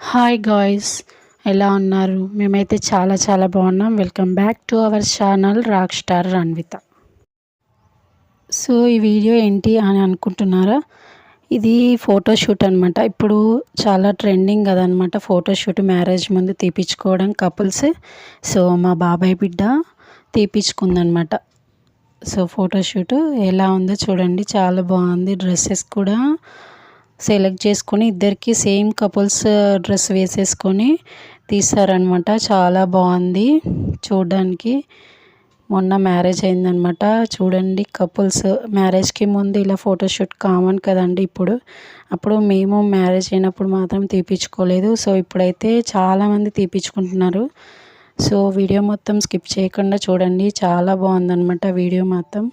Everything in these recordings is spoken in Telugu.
హాయ్ గాయ్స్, ఎలా ఉన్నారు? మేమైతే చాలా చాలా బాగున్నాం. Welcome back to our channel rock star Ranvitha. So ఈ వీడియో ఏంటి అని అనుకుంటున్నారా? ఇది ఫోటోషూట్ అనమాట. ఇప్పుడు చాలా ట్రెండింగ్ కదనమాట ఫోటోషూట్, మ్యారేజ్ ముందు తీపించుకోవడం కపుల్స్. సో మా బాబాయ్ బిడ్డ తీపించుకుందనమాట. సో ఫోటోషూట్ ఎలా ఉందో చూడండి, చాలా బాగుంది. డ్రెస్సెస్ కూడా సెలెక్ట్ చేసుకొని ఇద్దరికి సేమ్ కపుల్స్ డ్రెస్ వేసేసుకొని తీస్తారనమాట. చాలా బాగుంది చూడడానికి. మొన్న మ్యారేజ్ అయిందనమాట. చూడండి, కపుల్స్ మ్యారేజ్కి ముందు ఇలా ఫోటోషూట్ కామన్ కదండి. అప్పుడు మేము మ్యారేజ్ అయినప్పుడు మాత్రం తీపించుకోలేదు. సో ఇప్పుడైతే చాలామంది తీపించుకుంటున్నారు. సో వీడియో మొత్తం స్కిప్ చేయకుండా చూడండి, చాలా బాగుందన్నమాట వీడియో మొత్తం.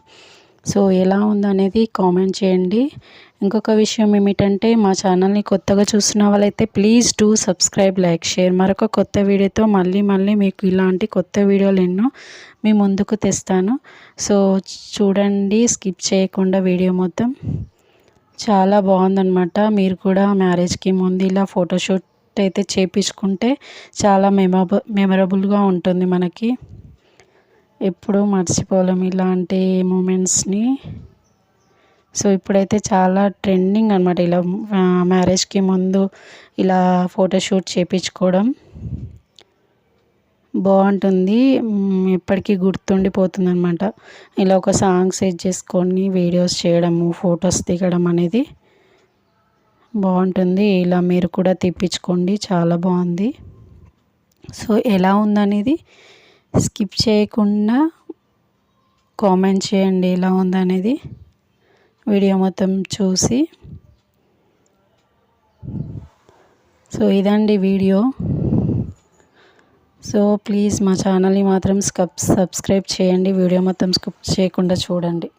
సో ఎలా ఉందనేది కామెంట్ చేయండి. ఇంకొక విషయం ఏమిటంటే, మా ఛానల్ని కొత్తగా చూస్తున్న వాళ్ళైతే please do subscribe, like, share. మరొక కొత్త వీడియోతో మళ్ళీ మీకు ఇలాంటి కొత్త వీడియోలు ఎన్నో మీ ముందుకు తెస్తాను. సో చూడండి, స్కిప్ చేయకుండా వీడియో మొత్తం. చాలా బాగుందన్నమాట. మీరు కూడా మ్యారేజ్కి ముందు ఇలా ఫోటోషూట్ అయితే చేయించుకుంటే చాలా మెమరబుల్గా ఉంటుంది మనకి. ఎప్పుడూ మర్చిపోలేం ఇలాంటి మూమెంట్స్ని. సో ఇప్పుడైతే చాలా ట్రెండింగ్ అనమాట ఇలా మ్యారేజ్కి ముందు ఇలా ఫోటోషూట్ చేయించుకోవడం. బాగుంటుంది, ఎప్పటికీ గుర్తుండిపోతుంది అనమాట. ఇలా ఒక సాంగ్ సెట్ చేసుకొని వీడియోస్ చేయడము, ఫొటోస్ దిగడం అనేది బాగుంటుంది. ఇలా మీరు కూడా తీపించుకోండి, చాలా బాగుంది. సో ఎలా ఉందనేది స్కిప్ చేయకుండా కామెంట్ చేయండి, ఎలా ఉందనేది వీడియో మొత్తం చూసి. సో ఇదండి వీడియో. సో ప్లీజ్ మా ఛానల్ని మాత్రం సబ్స్క్రైబ్ చేయండి. వీడియో మొత్తం స్కిప్ చేయకుండా చూడండి.